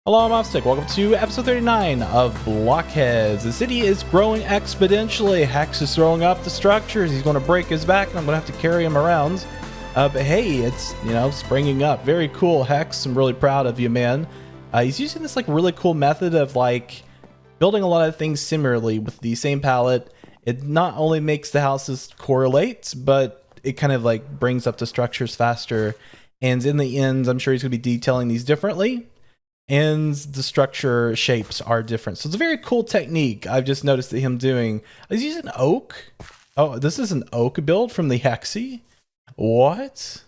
Hello, I'm WaffleStick. Welcome to episode 39 of BlockHeads. The city is growing exponentially. Hex is throwing up the structures. He's going to break his back, and I'm going to have to carry him around. But hey, it's, springing up. Very cool, Hex. I'm really proud of you, man. He's using this, really cool method of, building a lot of things similarly with the same palette. It not only makes the houses correlate, but it kind of, brings up the structures faster. And in the end, I'm sure he's going to be detailing these differently. And the structure shapes are different. So it's a very cool technique I've just noticed that him doing. He's using oak. Oh, this is an oak build from the Hexy? What?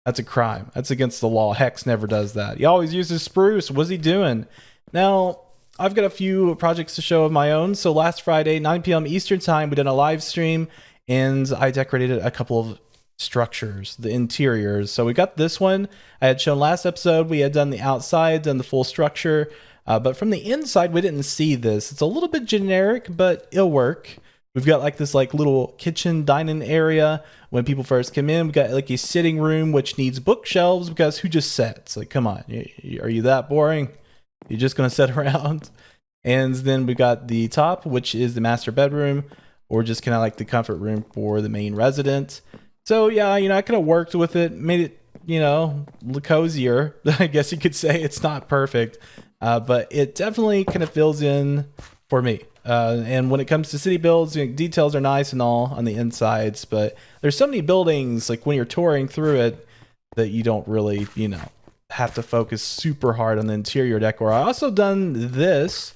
That's a crime. That's against the law. Hex never does that. He always uses spruce. What's he doing? Now, I've got a few projects to show of my own. So last Friday, 9 p.m. Eastern time, we did a live stream and I decorated a couple of structures, the interiors. So we got this one I had shown last episode. We had done the outside, done the full structure, but from the inside we didn't see this. It's a little bit generic, but it'll work. We've got this little kitchen dining area when people first come in. We got a sitting room which needs bookshelves because who just sits? Come on, are you that boring? You're just gonna sit around? And then we got the top, which is the master bedroom, or just kind of the comfort room for the main resident. So yeah, I could have worked with it, made it, cozier. I guess you could say it's not perfect, but it definitely kind of fills in for me. And when it comes to city builds, details are nice and all on the insides, but there's so many buildings, when you're touring through it, that you don't really, have to focus super hard on the interior decor. I also done this,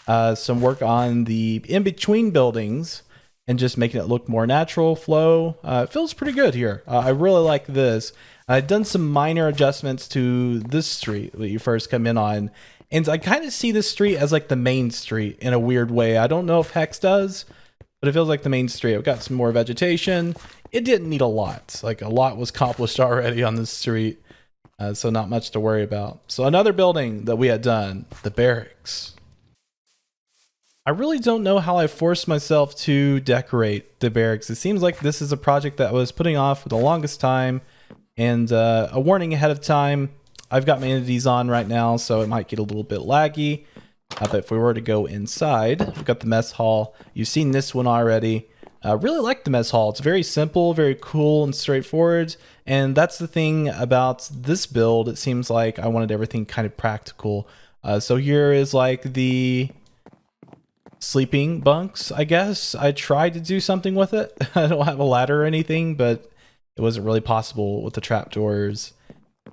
some work on the in-between buildings, and just making it look more natural flow. It feels pretty good here. I really like this. I've done some minor adjustments to this street that you first come in on, and I kind of see this street as the main street in a weird way. I don't know if Hex does, but it feels like the main street. I've got some more vegetation. It didn't need a lot. A lot was accomplished already on this street, so not much to worry about. So another building that we had done, the Barracks. I really don't know how I forced myself to decorate the Barracks. It seems like this is a project that I was putting off for the longest time, and a warning ahead of time. I've got my entities on right now, so it might get a little bit laggy. But if we were to go inside, we've got the mess hall. You've seen this one already. I really like the mess hall. It's very simple, very cool and straightforward. And that's the thing about this build. It seems like I wanted everything kind of practical. So here is the sleeping bunks, I guess. I tried to do something with it. I don't have a ladder or anything, but it wasn't really possible with the trapdoors.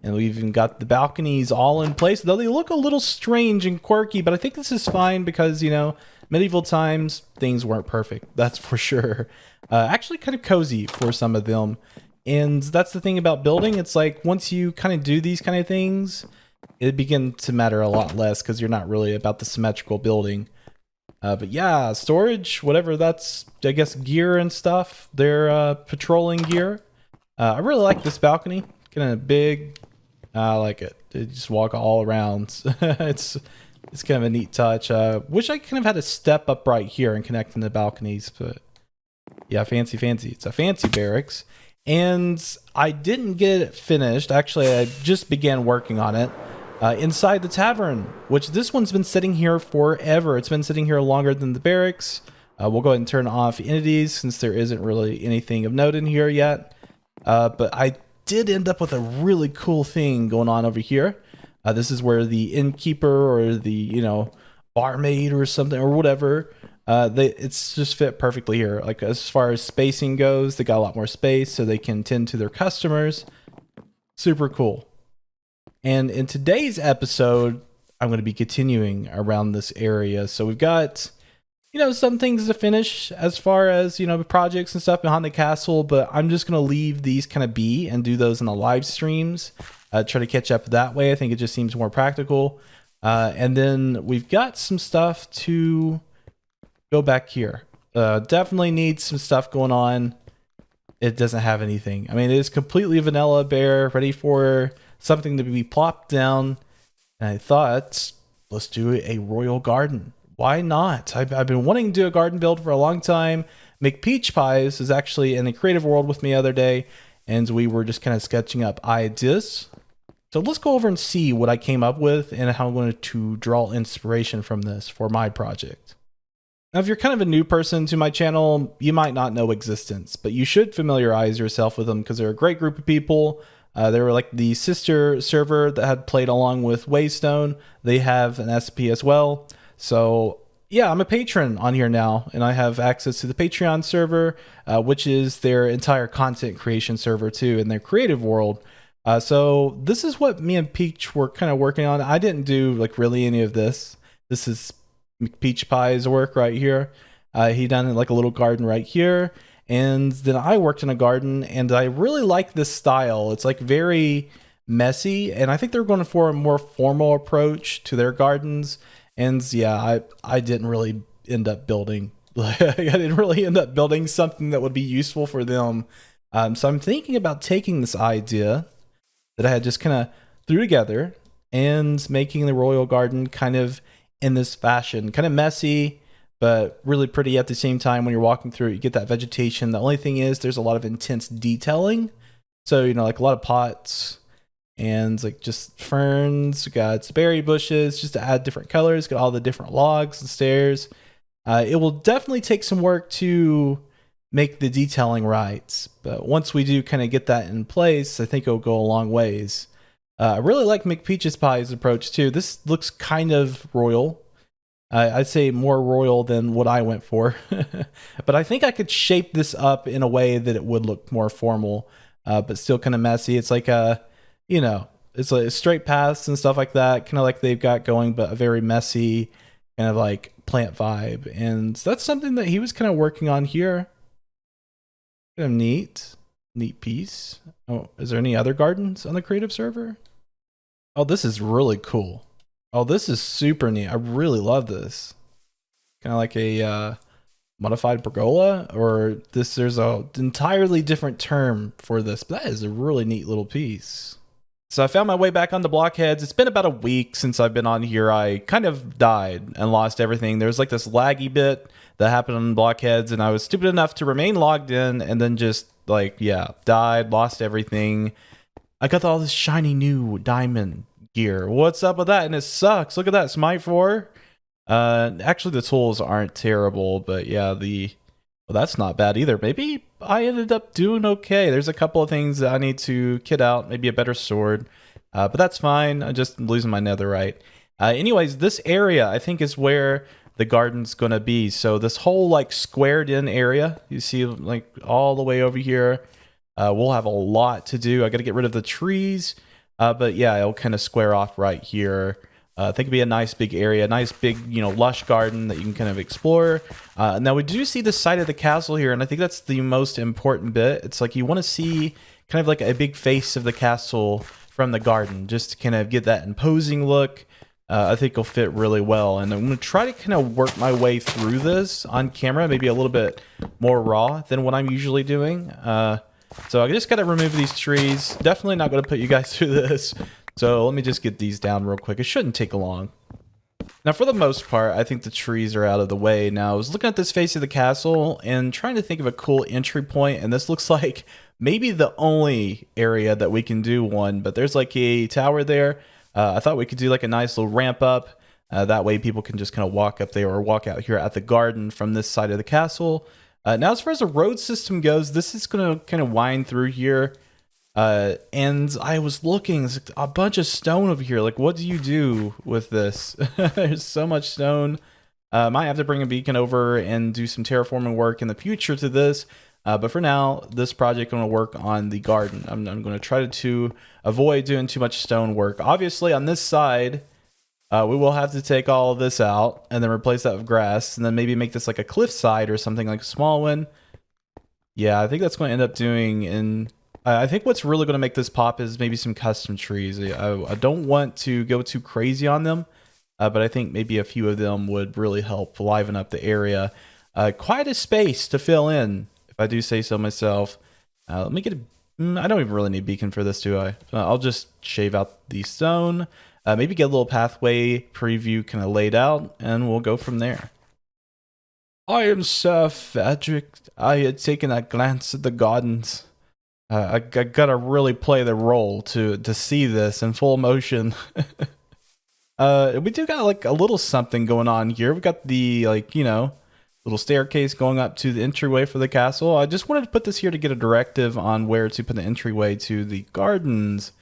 And we even got the balconies all in place, though they look a little strange and quirky, but I think this is fine because, medieval times, things weren't perfect. That's for sure. Actually kind of cozy for some of them. And that's the thing about building. It's once you kind of do these kind of things, it begins to matter a lot less because you're not really about the symmetrical building. But yeah, storage, whatever that's, I guess, gear and stuff. They're patrolling gear. I really like this balcony. Kind of big. I like it. They just walk all around. It's kind of a neat touch. Wish I kind of had a step up right here and connecting the balconies, but yeah, fancy. It's a fancy barracks. And I didn't get it finished. Actually, I just began working on it. Inside the tavern, which this one's been sitting here forever. It's been sitting here longer than the barracks. We'll go ahead and turn off entities since there isn't really anything of note in here yet. But I did end up with a really cool thing going on over here. This is where the innkeeper or the, barmaid or something or whatever, it's just fit perfectly here. As far as spacing goes, they got a lot more space so they can tend to their customers. Super cool. And in today's episode, I'm going to be continuing around this area. So we've got, some things to finish as far as, projects and stuff behind the castle, but I'm just going to leave these kind of be and do those in the live streams. Try to catch up that way. I think it just seems more practical. And then we've got some stuff to go back here. Definitely needs some stuff going on. It doesn't have anything. I mean, it is completely vanilla bare, ready for something to be plopped down. And I thought, let's do a royal garden. Why not? I've been wanting to do a garden build for a long time. Make peach pies is actually in the creative world with me the other day, and we were just kind of sketching up ideas. So let's go over and see what I came up with and how I'm going to draw inspiration from this for my project. Now, if you're kind of a new person to my channel, you might not know existence, but you should familiarize yourself with them because they're a great group of people. They were like the sister server that had played along with Waystone. They have an SP as well. So yeah, I'm a patron on here now, and I have access to the Patreon server, which is their entire content creation server too, in their creative world. So this is what me and Peach were kind of working on. I didn't do like really any of this. This is Peach Pie's work right here. He done like a little garden right here. And then I worked in a garden, and I really like this style. It's like very messy, and I think they're going for a more formal approach to their gardens. And yeah, I didn't really end up building. I didn't really end up building something that would be useful for them. So I'm thinking about taking this idea that I had just kind of threw together and making the royal garden kind of in this fashion, kind of messy, but really pretty at the same time. When you're walking through it, you get that vegetation. The only thing is there's a lot of intense detailing. So, you know, like a lot of pots and like just ferns, got berry bushes just to add different colors, got all the different logs and stairs. It will definitely take some work to make the detailing right. But once we do kind of get that in place, I think it'll go a long ways. I really like McPeach's Pie's approach too. This looks kind of royal. I'd say more royal than what I went for. But I think I could shape this up in a way that it would look more formal, but still kind of messy. It's like a, you know, it's like straight paths and stuff like that, kind of like they've got going, but a very messy kind of like plant vibe. And that's something that he was kind of working on here. Kind of neat piece. Oh, is there any other gardens on the creative server? Oh, this is really cool. Oh, this is super neat. I really love this. Kind of like a modified pergola, or this. There's a entirely different term for this, but that is a really neat little piece. So I found my way back onto BlockHeads. It's been about a week since I've been on here. I kind of died and lost everything. There was like this laggy bit that happened on BlockHeads, and I was stupid enough to remain logged in and then just like, yeah, died, lost everything. I got all this shiny new diamond gear. What's up with that? And it sucks. Look at that, Smite 4. Actually the tools aren't terrible, but yeah, well, that's not bad either. Maybe I ended up doing okay. There's a couple of things that I need to kit out, maybe a better sword, but that's fine. I'm just losing my netherite. Anyways, this area I think is where the garden's gonna be. So this whole like squared in area, you see like all the way over here, we'll have a lot to do. I gotta get rid of the trees. But yeah, it'll kind of square off right here. I think it'd be a nice big area, nice big, you know, lush garden that you can kind of explore. Now we do see the side of the castle here, and I think that's the most important bit. It's like you want to see kind of like a big face of the castle from the garden, just to kind of get that imposing look. I think it'll fit really well, and I'm going to try to kind of work my way through this on camera, maybe a little bit more raw than what I'm usually doing. So I just got to remove these trees. Definitely not going to put you guys through this. So let me just get these down real quick. It shouldn't take long. Now, for the most part, I think the trees are out of the way. Now, I was looking at this face of the castle and trying to think of a cool entry point, and this looks like maybe the only area that we can do one, but there's like a tower there. I thought we could do like a nice little ramp up. That way people can just kind of walk up there or walk out here at the garden from this side of the castle. Now, as far as the road system goes, this is going to kind of wind through here. And I was looking, there's a bunch of stone over here. Like, what do you do with this? There's so much stone. Might have to bring a beacon over and do some terraforming work in the future to this. But for now, this project going to work on the garden. I'm going to try to avoid doing too much stone work. Obviously, on this side, we will have to take all of this out and then replace that with grass, and then maybe make this like a cliff side or something, like a small one. Yeah, I think that's going to end up doing. And I think what's really going to make this pop is maybe some custom trees. I don't want to go too crazy on them, but I think maybe a few of them would really help liven up the area. Quite a space to fill in, if I do say so myself. Let me get I don't even really need beacon for this, do I? I'll just shave out the stone. Maybe get a little pathway preview kind of laid out, and we'll go from there. I am Sir Frederick. I had taken a glance at the gardens. I gotta really play the role to see this in full motion. We do got like a little something going on here. We got the like, you know, little staircase going up to the entryway for the castle. I just wanted to put this here to get a directive on where to put the entryway to the gardens.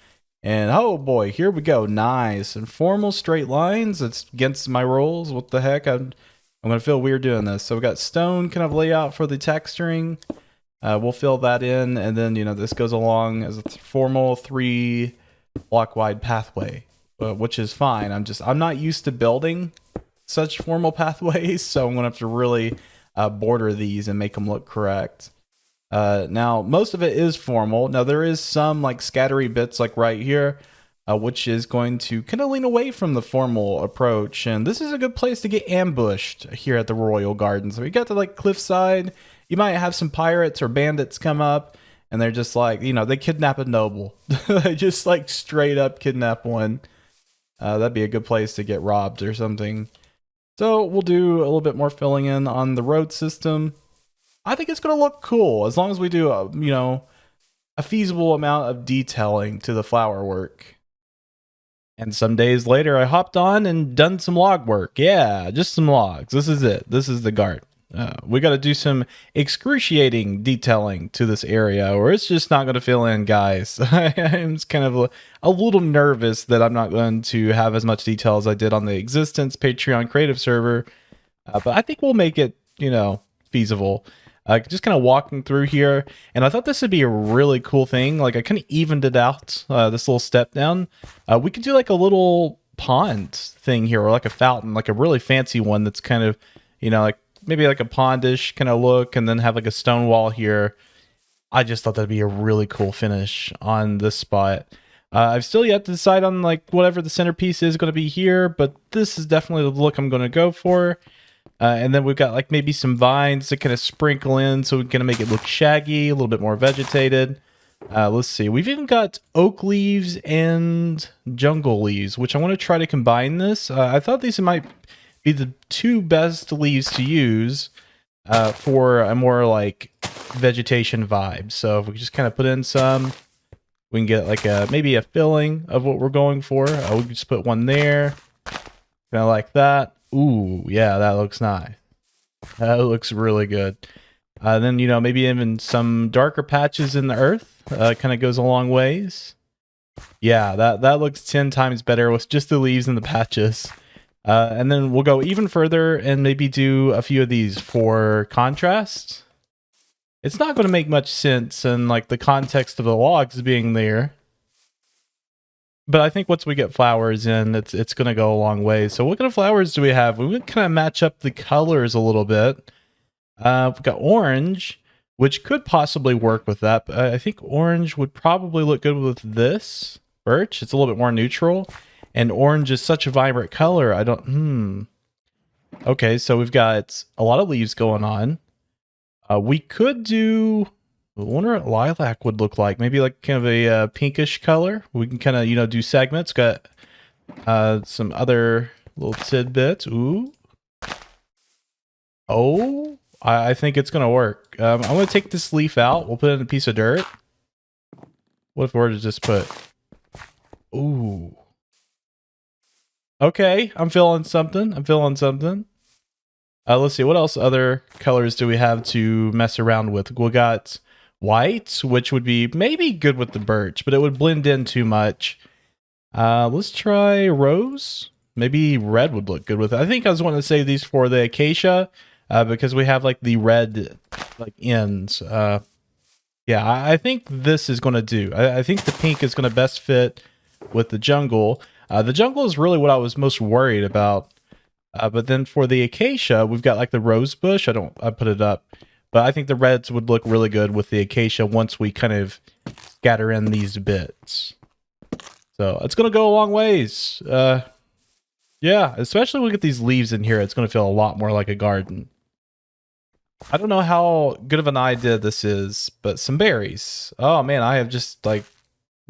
And oh boy, here we go. Nice and formal straight lines. It's against my rules. What the heck? I'm gonna feel weird doing this. So we got stone kind of layout for the texturing. We'll fill that in, and then you know this goes along as a formal 3-block wide pathway, which is fine. I'm not used to building such formal pathways, so I'm gonna have to really border these and make them look correct. Now most of it is formal. Now there is some like scattery bits like right here, which is going to kind of lean away from the formal approach. And this is a good place to get ambushed here at the Royal Gardens. So we got to like cliffside. You might have some pirates or bandits come up, and they're just like, you know, they kidnap a noble. They just like straight up kidnap one. That'd be a good place to get robbed or something. So we'll do a little bit more filling in on the road system. I think it's going to look cool as long as we do, you know, a feasible amount of detailing to the flower work. And some days later, I hopped on and done some log work. Yeah, just some logs. This is it. This is the garden. We got to do some excruciating detailing to this area, or it's just not going to fill in, guys. I'm just kind of a little nervous that I'm not going to have as much detail as I did on the Existence Patreon creative server. But I think we'll make it, you know, feasible. Just kind of walking through here, and I thought this would be a really cool thing. Like I kind of evened it out, this little step down. We could do like a little pond thing here, or like a fountain, like a really fancy one that's kind of, you know, like maybe like a pondish kind of look, and then have like a stone wall here. I just thought that'd be a really cool finish on this spot. I've still yet to decide on like whatever the centerpiece is going to be here, but this is definitely the look I'm going to go for. And then we've got like maybe some vines to kind of sprinkle in, so we're going to make it look shaggy, a little bit more vegetated. Let's see. We've even got oak leaves and jungle leaves, which I want to try to combine this. I thought these might be the two best leaves to use for a more like vegetation vibe. So if we just kind of put in some, we can get like maybe a filling of what we're going for. We can just put one there, kind of like that. Ooh, yeah, that looks nice. That looks really good. Then, you know, maybe even some darker patches in the earth. Kind of goes a long ways. Yeah, that looks 10 times better with just the leaves and the patches. And then we'll go even further and maybe do a few of these for contrast. It's not going to make much sense in like the context of the logs being there. But I think once we get flowers in, it's going to go a long way. So what kind of flowers do we have? We kind of match up the colors a little bit. We've got orange, which could possibly work with that. But I think orange would probably look good with this. Birch, it's a little bit more neutral. And orange is such a vibrant color. I don't... Okay, so we've got a lot of leaves going on. We could do... I wonder what lilac would look like. Maybe like kind of a pinkish color. We can kind of, you know, do segments. Got some other little tidbits. Ooh. Oh, I think it's going to work. I'm going to take this leaf out. We'll put it in a piece of dirt. What if we were to just put... Ooh. Okay, I'm feeling something. I'm feeling something. Let's see. What else other colors do we have to mess around with? We got... white, which would be maybe good with the birch, but it would blend in too much. Let's try rose. Maybe red would look good with it. I think I was wanting to save these for the acacia because we have like the red like ends. Yeah, I think this is going to do. I think the pink is going to best fit with the jungle. The jungle is really what I was most worried about. But then for the acacia, we've got like the rose bush. I put it up. But I think the reds would look really good with the acacia once we kind of scatter in these bits. So it's going to go a long ways. Yeah, especially when we get these leaves in here, it's going to feel a lot more like a garden. I don't know how good of an idea this is, but some berries. Oh man, I have just like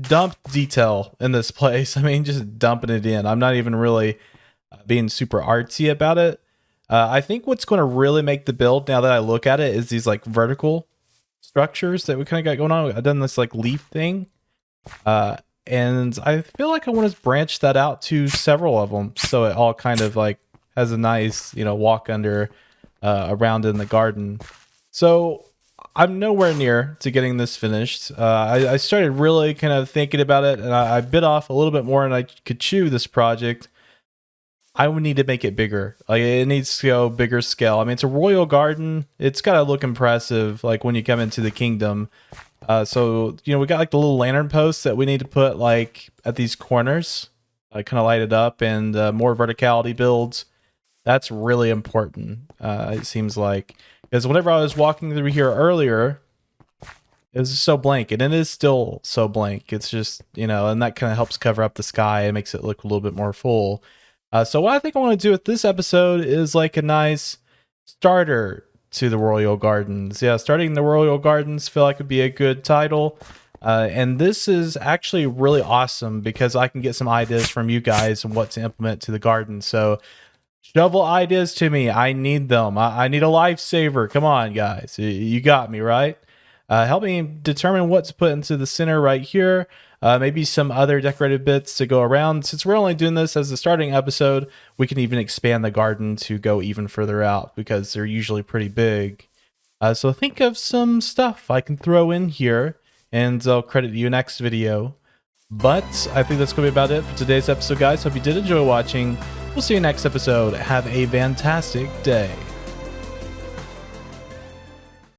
dumped detail in this place. I mean, just dumping it in. I'm not even really being super artsy about it. I think what's going to really make the build, now that I look at it, is these like vertical structures that we kind of got going on. I've done this like leaf thing. And I feel like I want to branch that out to several of them. So it all kind of like has a nice, walk under around in the garden. So I'm nowhere near to getting this finished. I started really kind of thinking about it, and I bit off a little bit more than I could chew this project. I would need to make it bigger. Like, it needs to go bigger scale. I mean, it's a royal garden. It's got to look impressive, like when you come into the kingdom. So, we got like the little lantern posts that we need to put like at these corners, kind of light it up, and more verticality builds. That's really important. It seems like, because whenever I was walking through here earlier, it was so blank, and it is still so blank. It's just, and that kind of helps cover up the sky and makes it look a little bit more full. So what I think I want to do with this episode is like a nice starter to the Royal Gardens. Yeah, starting the Royal Gardens feel like would be a good title. And this is actually really awesome because I can get some ideas from you guys on what to implement to the garden. So shovel ideas to me. I need them. I need a lifesaver. Come on, guys. You got me, right? Help me determine what to put into the center right here. Maybe some other decorative bits to go around. Since we're only doing this as the starting episode, we can even expand the garden to go even further out because they're usually pretty big. So think of some stuff I can throw in here, and I'll credit you next video. But I think that's going to be about it for today's episode, guys. Hope you did enjoy watching. We'll see you next episode. Have a fantastic day.